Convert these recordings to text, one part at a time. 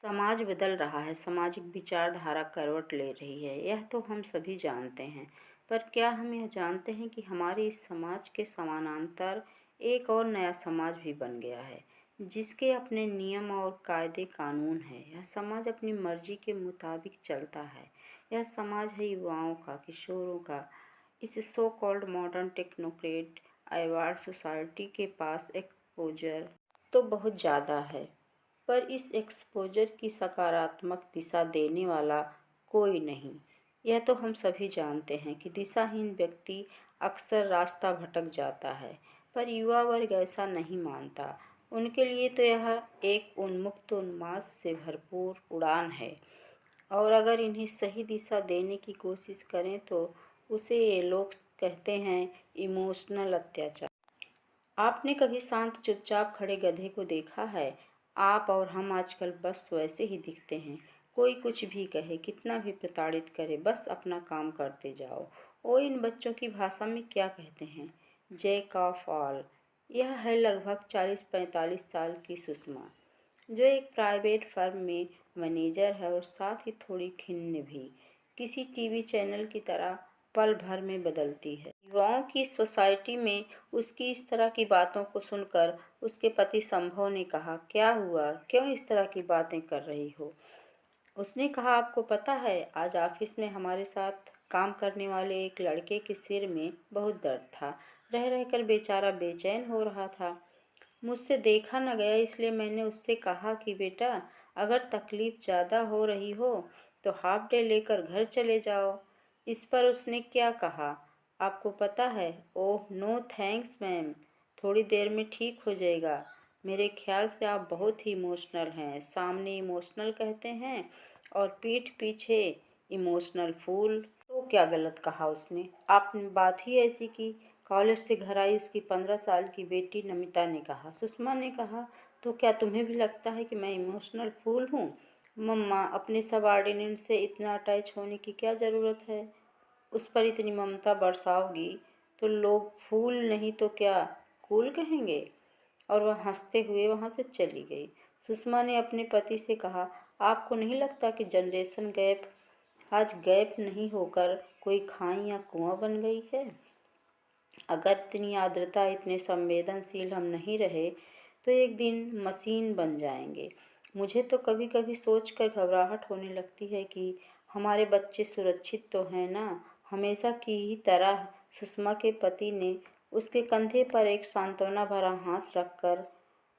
समाज बदल रहा है, सामाजिक विचारधारा करवट ले रही है, यह तो हम सभी जानते हैं। पर क्या हम यह जानते हैं कि हमारे इस समाज के समानांतर एक और नया समाज भी बन गया है, जिसके अपने नियम और कायदे कानून हैं। यह समाज अपनी मर्जी के मुताबिक चलता है। यह समाज है युवाओं का, किशोरों का। इस so called modern technocrat award society के पास एक्सपोजर तो बहुत ज़्यादा है, पर इस एक्सपोजर की सकारात्मक दिशा देने वाला कोई नहीं। यह तो हम सभी जानते हैं कि दिशाहीन व्यक्ति अक्सर रास्ता भटक जाता है, पर युवा वर्ग ऐसा नहीं मानता। उनके लिए तो यह एक उन्मुक्त उन्माद से भरपूर उड़ान है, और अगर इन्हें सही दिशा देने की कोशिश करें तो उसे ये लोग कहते हैं इमोशनल अत्याचार। आपने कभी शांत चुपचाप खड़े गधे को देखा है? आप और हम आजकल बस वैसे ही दिखते हैं। कोई कुछ भी कहे, कितना भी प्रताड़ित करे, बस अपना काम करते जाओ। ओ, इन बच्चों की भाषा में क्या कहते हैं? Jack of all. यह है लगभग 40-45 साल की सुषमा, जो एक प्राइवेट फर्म में मैनेजर है और साथ ही थोड़ी खिन्न भी। किसी टीवी चैनल की तरह पल भर में बदलती है। युवाओं की सोसाइटी में उसकी इस तरह की बातों को सुनकर उसके पति संभव ने कहा, क्या हुआ, क्यों इस तरह की बातें कर रही हो? उसने कहा, आपको पता है, आज ऑफिस में हमारे साथ काम करने वाले एक लड़के के सिर में बहुत दर्द था। रह रहकर बेचारा बेचैन हो रहा था। मुझसे देखा न गया, इसलिए मैंने उससे कहा कि बेटा, अगर तकलीफ ज़्यादा हो रही हो तो हाफ डे लेकर घर चले जाओ। इस पर उसने क्या कहा, आपको पता है? ओह नो थैंक्स मैम, थोड़ी देर में ठीक हो जाएगा। मेरे ख्याल से आप बहुत ही इमोशनल हैं। सामने इमोशनल कहते हैं और पीठ पीछे इमोशनल फूल। तो क्या गलत कहा उसने? आपने बात ही ऐसी की। कॉलेज से घर आई उसकी 15 साल की बेटी नमिता ने कहा। सुषमा ने कहा, तो क्या तुम्हें भी लगता है कि मैं इमोशनल फूल हूँ? मम्मा, अपने सबऑर्डिनेट से इतना अटैच होने की क्या ज़रूरत है? उस पर इतनी ममता बरसाओगी तो लोग फूल नहीं तो क्या कूल कहेंगे? और वह हंसते हुए वहाँ से चली गई। सुषमा ने अपने पति से कहा, आपको नहीं लगता कि जनरेशन गैप आज गैप नहीं होकर कोई खाई या कुआं बन गई है? अगर इतनी आर्द्रता, इतने संवेदनशील हम नहीं रहे तो एक दिन मशीन बन जाएंगे। मुझे तो कभी कभी सोचकर घबराहट होने लगती है कि हमारे बच्चे सुरक्षित तो हैं ना। हमेशा की ही तरह सुषमा के पति ने उसके कंधे पर एक सांत्वना भरा हाथ रखकर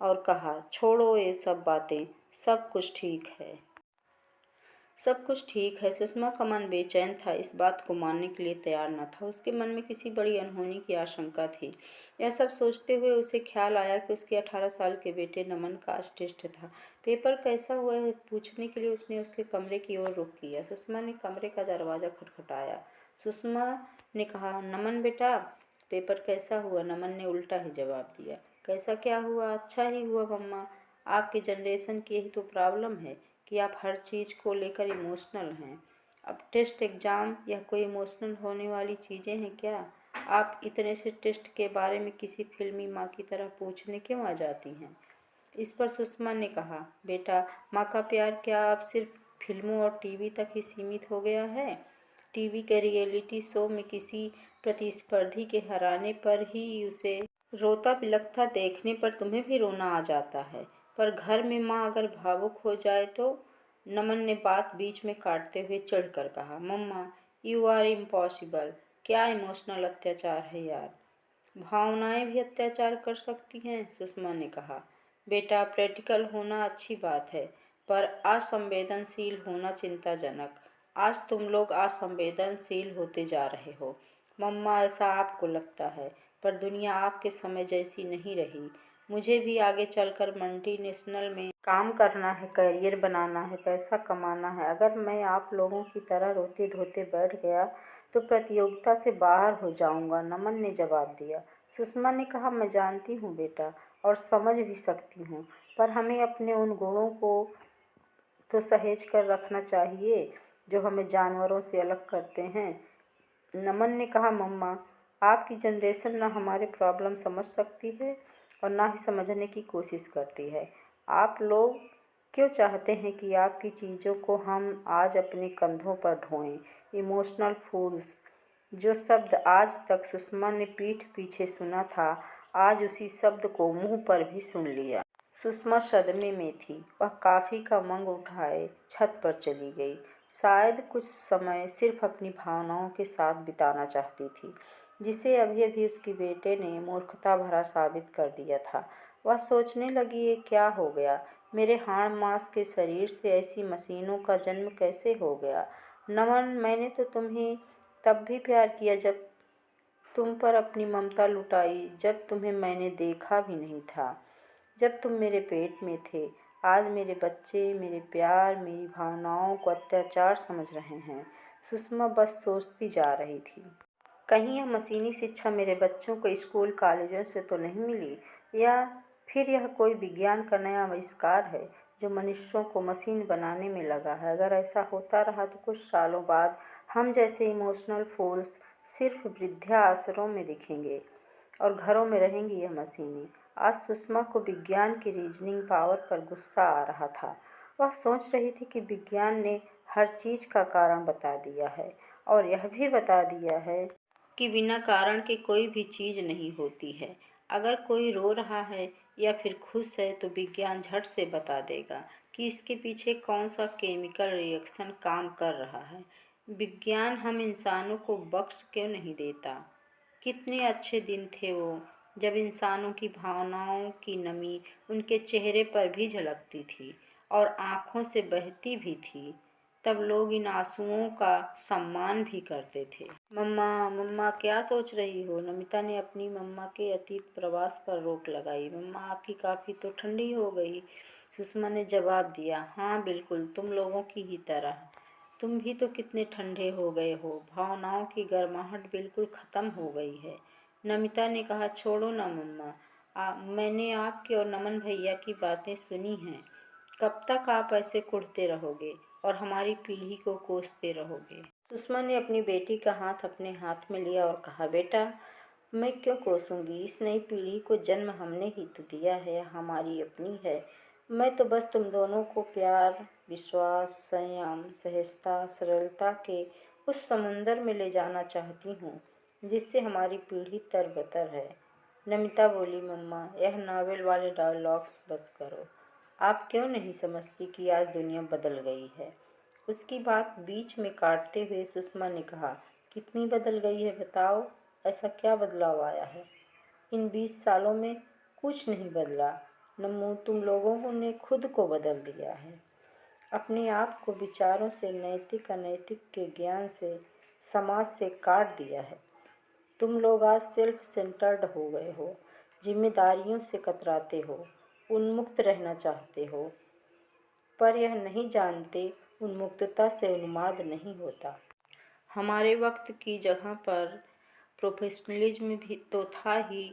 और कहा, छोड़ो ये सब बातें, सब कुछ ठीक है। सब कुछ ठीक है। सुषमा का मन बेचैन था, इस बात को मानने के लिए तैयार न था। उसके मन में किसी बड़ी अनहोनी की आशंका थी। यह सब सोचते हुए उसे ख्याल आया कि उसके 18 साल के बेटे नमन का आज टेस्ट था। पेपर कैसा हुआ है पूछने के लिए उसने उसके कमरे की ओर रुख किया। सुषमा ने कमरे का दरवाज़ा खटखटाया। सुषमा ने कहा, नमन बेटा, पेपर कैसा हुआ? नमन ने उल्टा ही जवाब दिया, कैसा क्या हुआ, अच्छा ही हुआ मम्मा। आपकी जनरेशन की यही तो प्रॉब्लम है कि आप हर चीज़ को लेकर इमोशनल हैं। अब टेस्ट एग्ज़ाम, यह कोई इमोशनल होने वाली चीज़ें हैं क्या? आप इतने से टेस्ट के बारे में किसी फिल्मी माँ की तरह पूछने क्यों आ जाती हैं? इस पर सुषमा ने कहा, बेटा, माँ का प्यार क्या अब सिर्फ फिल्मों और टीवी तक ही सीमित हो गया है? टीवी के रियलिटी शो में किसी प्रतिस्पर्धी के हराने पर ही उसे रोता बिलखता देखने पर तुम्हें भी रोना आ जाता है, पर घर में माँ अगर भावुक हो जाए तो? नमन ने बात बीच में काटते हुए चढ़कर कहा, मम्मा, यू आर इम्पॉसिबल। क्या इमोशनल अत्याचार है यार? भावनाएं भी अत्याचार कर सकती हैं, सुषमा ने कहा। बेटा, प्रैक्टिकल होना अच्छी बात है, पर असंवेदनशील होना चिंताजनक। आज तुम लोग असंवेदनशील होते जा रहे हो मम्मा, ऐसा आपको लगता है, पर दुनिया आपके समय जैसी नहीं रही। मुझे भी आगे चलकर मल्टीनेशनल में काम करना है, करियर बनाना है, पैसा कमाना है। अगर मैं आप लोगों की तरह रोते धोते बैठ गया तो प्रतियोगिता से बाहर हो जाऊंगा, नमन ने जवाब दिया। सुषमा ने कहा, मैं जानती हूँ बेटा, और समझ भी सकती हूँ, पर हमें अपने उन गुणों को तो सहेज कर रखना चाहिए जो हमें जानवरों से अलग करते हैं। नमन ने कहा, मम्मा, आपकी जनरेशन ना हमारे प्रॉब्लम समझ सकती है और ना ही समझने की कोशिश करती है। आप लोग क्यों चाहते हैं कि आपकी चीज़ों को हम आज अपने कंधों पर ढोएं? इमोशनल फूल्स। जो शब्द आज तक सुषमा ने पीठ पीछे सुना था, आज उसी शब्द को मुंह पर भी सुन लिया। सुषमा सदमे में थी। वह कॉफ़ी का मग उठाए छत पर चली गई। शायद कुछ समय सिर्फ अपनी भावनाओं के साथ बिताना चाहती थी, जिसे अभी अभी उसके बेटे ने मूर्खता भरा साबित कर दिया था। वह सोचने लगी, ये क्या हो गया? मेरे हाड़ मांस के शरीर से ऐसी मशीनों का जन्म कैसे हो गया? नमन, मैंने तो तुम्हें तब भी प्यार किया जब तुम पर अपनी ममता लुटाई, जब तुम्हें मैंने देखा भी नहीं था, जब तुम मेरे पेट में थे। आज मेरे बच्चे मेरे प्यार, मेरी भावनाओं को अत्याचार समझ रहे हैं। सुषमा बस सोचती जा रही थी, कहीं यह मशीनी शिक्षा मेरे बच्चों को स्कूल कॉलेजों से तो नहीं मिली, या फिर यह कोई विज्ञान का नया आविष्कार है जो मनुष्यों को मशीन बनाने में लगा है। अगर ऐसा होता रहा तो कुछ सालों बाद हम जैसे इमोशनल फूल्स सिर्फ वृद्धाश्रमों में दिखेंगे और घरों में रहेंगी यह मशीनें। आज सुषमा को विज्ञान की रीजनिंग पावर पर गुस्सा आ रहा था। वह सोच रही थी कि विज्ञान ने हर चीज़ का कारण बता दिया है और यह भी बता दिया है कि बिना कारण के कोई भी चीज़ नहीं होती है। अगर कोई रो रहा है या फिर खुश है तो विज्ञान झट से बता देगा कि इसके पीछे कौन सा केमिकल रिएक्शन काम कर रहा है। विज्ञान हम इंसानों को बख्श क्यों नहीं देता? कितने अच्छे दिन थे वो, जब इंसानों की भावनाओं की नमी उनके चेहरे पर भी झलकती थी और आँखों से बहती भी थी। तब लोग इन आंसुओं का सम्मान भी करते थे। मम्मा, मम्मा क्या सोच रही हो? नमिता ने अपनी मम्मा के अतीत प्रवास पर रोक लगाई। मम्मा, आपकी कॉफ़ी तो ठंडी हो गई। सुषमा ने जवाब दिया, हाँ बिल्कुल, तुम लोगों की ही तरह। तुम भी तो कितने ठंडे हो गए हो। भावनाओं की गर्माहट बिल्कुल ख़त्म हो गई है। नमिता ने कहा, छोड़ो ना मम्मा, मैंने आपके और नमन भैया की बातें सुनी हैं। कब तक आप ऐसे कुढ़ते रहोगे और हमारी पीढ़ी को कोसते रहोगे? सुषमा ने अपनी बेटी का हाथ अपने हाथ में लिया और कहा, बेटा, मैं क्यों कोसूंगी? इस नई पीढ़ी को जन्म हमने ही तो दिया है, हमारी अपनी है। मैं तो बस तुम दोनों को प्यार, विश्वास, संयम, सहजता, सरलता के उस समुंदर में ले जाना चाहती हूँ जिससे हमारी पीढ़ी तरबतर है। नमिता बोली, मम्मा, यह नावल वाले डायलॉग्स बस करो। आप क्यों नहीं समझती कि आज दुनिया बदल गई है? उसकी बात बीच में काटते हुए सुषमा ने कहा, कितनी बदल गई है बताओ? ऐसा क्या बदलाव आया है? इन 20 सालों में कुछ नहीं बदला नम्मू, तुम लोगों ने खुद को बदल दिया है। अपने आप को विचारों से, नैतिक अनैतिक के ज्ञान से, समाज से काट दिया है। तुम लोग आज सेल्फ सेंटर्ड हो गए हो, जिम्मेदारियों से कतराते हो, उन्मुक्त रहना चाहते हो, पर यह नहीं जानते उन्मुक्तता से उन्माद नहीं होता। हमारे वक्त की जगह पर प्रोफेशनलिज्म भी तो था ही,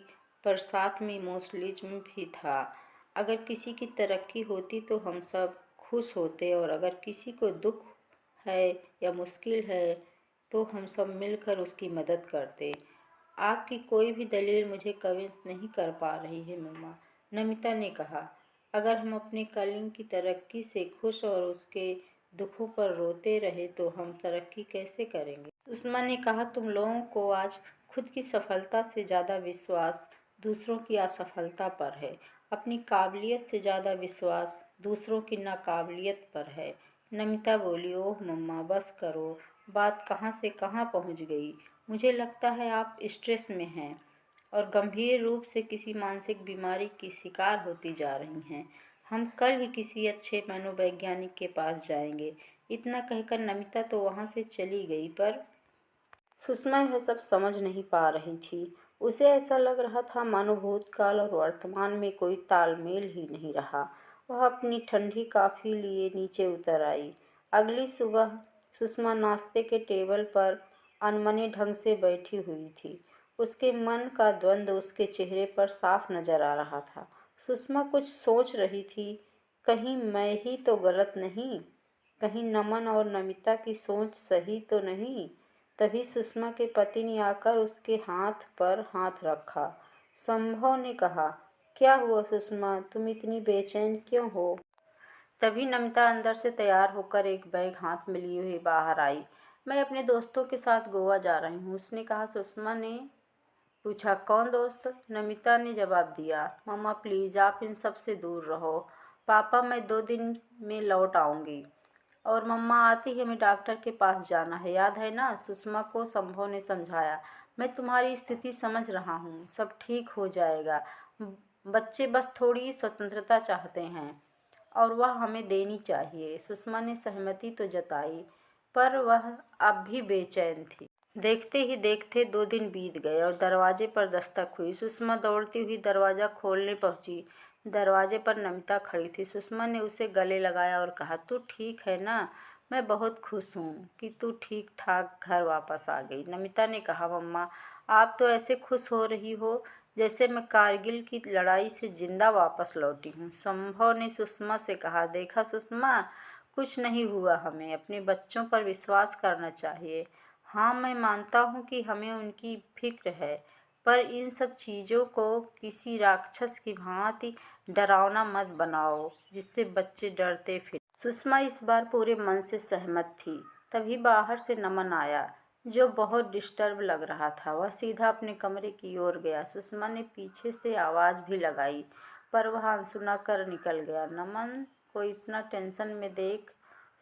पर साथ में इमोशनलिज्म भी था। अगर किसी की तरक्की होती तो हम सब खुश होते, और अगर किसी को दुख है या मुश्किल है तो हम सब मिलकर उसकी मदद करते। आपकी कोई भी दलील मुझे कन्विंस नहीं कर पा रही है मम्मा, नमिता ने कहा। अगर हम अपने कलिंग की तरक्की से खुश और उसके दुखों पर रोते रहे तो हम तरक्की कैसे करेंगे? सुषमा ने कहा, तुम लोगों को आज खुद की सफलता से ज़्यादा विश्वास दूसरों की असफलता पर है। अपनी काबिलियत से ज़्यादा विश्वास दूसरों की नाकाबिलियत पर है। नमिता बोली, ओह मम्मा, बस करो, बात कहाँ से कहाँ पहुँच गई। मुझे लगता है आप स्ट्रेस में हैं और गंभीर रूप से किसी मानसिक बीमारी की शिकार होती जा रही हैं। हम कल ही किसी अच्छे मनोवैज्ञानिक के पास जाएंगे। इतना कहकर नमिता तो वहाँ से चली गई, पर सुषमा यह सब समझ नहीं पा रही थी। उसे ऐसा लग रहा था मानो भूतकाल और वर्तमान में कोई तालमेल ही नहीं रहा। वह अपनी ठंडी कॉफ़ी लिए नीचे उतर आई। अगली सुबह सुषमा नाश्ते के टेबल पर अनमने ढंग से बैठी हुई थी। उसके मन का द्वंद्व उसके चेहरे पर साफ नजर आ रहा था। सुषमा कुछ सोच रही थी, कहीं मैं ही तो गलत नहीं, कहीं नमन और नमिता की सोच सही तो नहीं। तभी सुषमा के पति ने आकर उसके हाथ पर हाथ रखा। संभव ने कहा, क्या हुआ सुषमा, तुम इतनी बेचैन क्यों हो? तभी नमिता अंदर से तैयार होकर एक बैग हाथ में लिए हुए बाहर आई। मैं अपने दोस्तों के साथ गोवा जा रही हूँ, उसने कहा। सुषमा ने पूछा, कौन दोस्त? नमिता ने जवाब दिया, मम्मा प्लीज़ आप इन सब से दूर रहो। पापा मैं 2 दिन में लौट आऊँगी। और मम्मा आती ही हमें डॉक्टर के पास जाना है, याद है ना? सुषमा को संभव ने समझाया। मैं तुम्हारी स्थिति समझ रहा हूँ, सब ठीक हो जाएगा। बच्चे बस थोड़ी स्वतंत्रता चाहते हैं और वह हमें देनी चाहिए। सुषमा ने सहमति तो जताई, पर वह अब भी बेचैन थी। देखते ही देखते 2 दिन बीत गए और दरवाजे पर दस्तक हुई। सुषमा दौड़ती हुई दरवाज़ा खोलने पहुंची। दरवाजे पर नमिता खड़ी थी। सुषमा ने उसे गले लगाया और कहा, तू ठीक है ना? मैं बहुत खुश हूँ कि तू ठीक ठाक घर वापस आ गई। नमिता ने कहा, मम्मा आप तो ऐसे खुश हो रही हो जैसे मैं कारगिल की लड़ाई से जिंदा वापस लौटी हूँ। संभव ने सुषमा से कहा, देखा सुषमा, कुछ नहीं हुआ, हमें अपने बच्चों पर विश्वास करना चाहिए। हाँ मैं मानता हूँ कि हमें उनकी फिक्र है, पर इन सब चीज़ों को किसी राक्षस की भांति डरावना मत बनाओ जिससे बच्चे डरते फिर। सुषमा इस बार पूरे मन से सहमत थी। तभी बाहर से नमन आया, जो बहुत डिस्टर्ब लग रहा था। वह सीधा अपने कमरे की ओर गया। सुषमा ने पीछे से आवाज़ भी लगाई, पर वह अनसुना कर निकल गया। नमन को इतना टेंशन में देख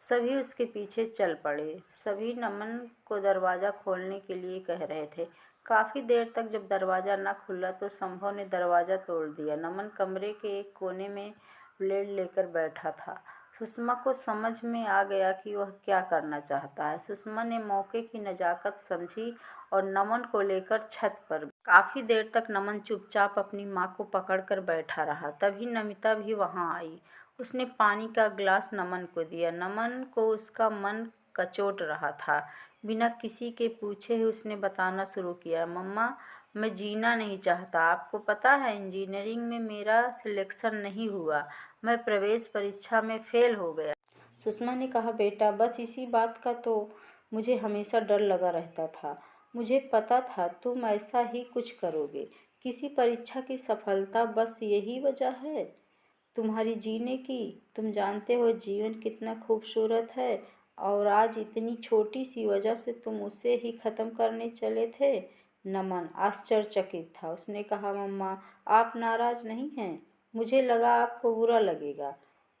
सभी उसके पीछे चल पड़े। सभी नमन को दरवाज़ा खोलने के लिए कह रहे थे। काफ़ी देर तक जब दरवाज़ा न खुला तो संभव ने दरवाज़ा तोड़ दिया। नमन कमरे के एक कोने में ब्लेड लेकर बैठा था। सुषमा को समझ में आ गया कि वह क्या करना चाहता है। सुषमा ने मौके की नज़ाकत समझी और नमन को लेकर छत पर। काफ़ी देर तक नमन चुपचाप अपनी माँ को पकड़कर बैठा रहा। तभी नमिता भी वहाँ आई। उसने पानी का गिलास नमन को दिया। नमन को उसका मन कचोट रहा था। बिना किसी के पूछे ही उसने बताना शुरू किया, मम्मा मैं जीना नहीं चाहता। आपको पता है इंजीनियरिंग में मेरा सिलेक्शन नहीं हुआ, मैं प्रवेश परीक्षा में फेल हो गया। सुषमा ने कहा, बेटा बस इसी बात का तो मुझे हमेशा डर लगा रहता था। मुझे पता था तुम ऐसा ही कुछ करोगे। किसी परीक्षा की सफलता बस यही वजह है तुम्हारी जीने की? तुम जानते हो जीवन कितना खूबसूरत है और आज इतनी छोटी सी वजह से तुम उसे ही ख़त्म करने चले थे। नमन आश्चर्यचकित था। उसने कहा, मम्मा आप नाराज़ नहीं हैं? मुझे लगा आपको बुरा लगेगा।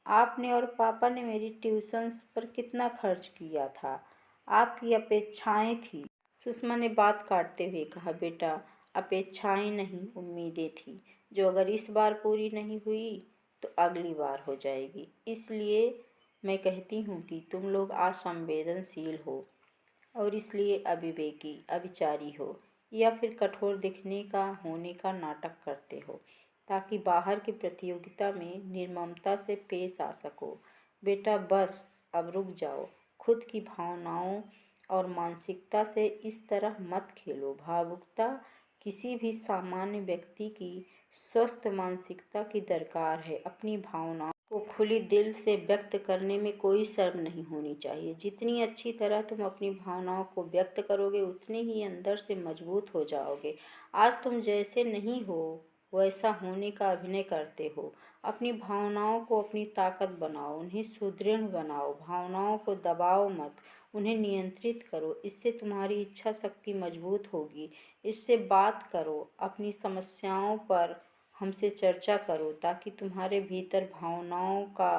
आपने और पापा ने मेरी ट्यूशन्स पर कितना खर्च किया था, आपकी अपेक्षाएं थी। सुषमा ने बात काटते हुए कहा, बेटा अपेक्षाएं नहीं उम्मीदें थी, जो अगर इस बार पूरी नहीं हुई तो अगली बार हो जाएगी। इसलिए मैं कहती हूँ कि तुम लोग असंवेदनशील हो और इसलिए अविवेकी, अविचारी हो, या फिर कठोर दिखने का होने का नाटक करते हो ताकि बाहर की प्रतियोगिता में निर्ममता से पेश आ सको। बेटा बस अब रुक जाओ। खुद की भावनाओं और मानसिकता से इस तरह मत खेलो। भावुकता किसी भी सामान्य व्यक्ति की स्वस्थ मानसिकता की दरकार है। अपनी भावनाओं को खुली दिल से व्यक्त करने में कोई शर्म नहीं होनी चाहिए। जितनी अच्छी तरह तुम अपनी भावनाओं को व्यक्त करोगे उतने ही अंदर से मजबूत हो जाओगे। आज तुम जैसे नहीं हो वैसा होने का अभिनय करते हो। अपनी भावनाओं को अपनी ताकत बनाओ, उन्हें सुदृढ़ बनाओ। भावनाओं को दबाओ मत, उन्हें नियंत्रित करो। इससे तुम्हारी इच्छा शक्ति मजबूत होगी। इससे बात करो, अपनी समस्याओं पर हमसे चर्चा करो ताकि तुम्हारे भीतर भावनाओं का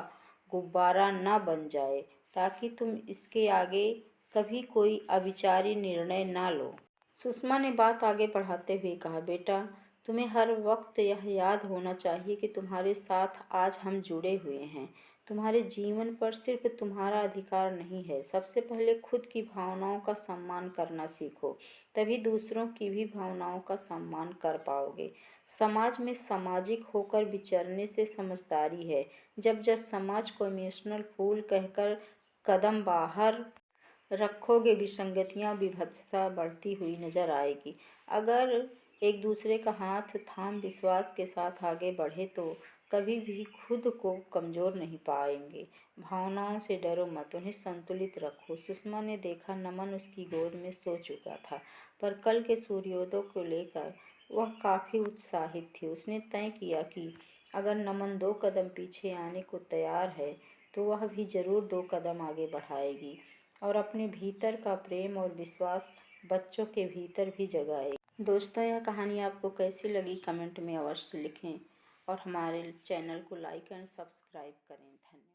गुब्बारा न बन जाए, ताकि तुम इसके आगे कभी कोई अविचारी निर्णय ना लो। सुषमा ने बात आगे बढ़ाते हुए कहा, बेटा तुम्हें हर वक्त यह याद होना चाहिए कि तुम्हारे साथ आज हम जुड़े हुए हैं। तुम्हारे जीवन पर सिर्फ तुम्हारा अधिकार नहीं है। सबसे पहले खुद की भावनाओं का सम्मान करना सीखो, तभी दूसरों की भी भावनाओं का सम्मान कर पाओगे। समाज में सामाजिक होकर विचरने से समझदारी है। जब जब समाज को इमोशनल फूल कहकर कदम बाहर रखोगे, विसंगतियाँ विभत्सता बढ़ती हुई नजर आएगी। अगर एक दूसरे का हाथ थाम विश्वास के साथ आगे बढ़े तो कभी भी खुद को कमज़ोर नहीं पाएंगे। भावनाओं से डरो मत, उन्हें संतुलित रखो। सुषमा ने देखा नमन उसकी गोद में सो चुका था, पर कल के सूर्योदय को लेकर वह काफ़ी उत्साहित थी। उसने तय किया कि अगर नमन 2 कदम पीछे आने को तैयार है तो वह भी ज़रूर 2 कदम आगे बढ़ाएगी और अपने भीतर का प्रेम और विश्वास बच्चों के भीतर भी जगाएगी। दोस्तों, यह कहानी आपको कैसी लगी कमेंट में अवश्य लिखें और हमारे चैनल को लाइक एंड सब्सक्राइब करें। धन्यवाद।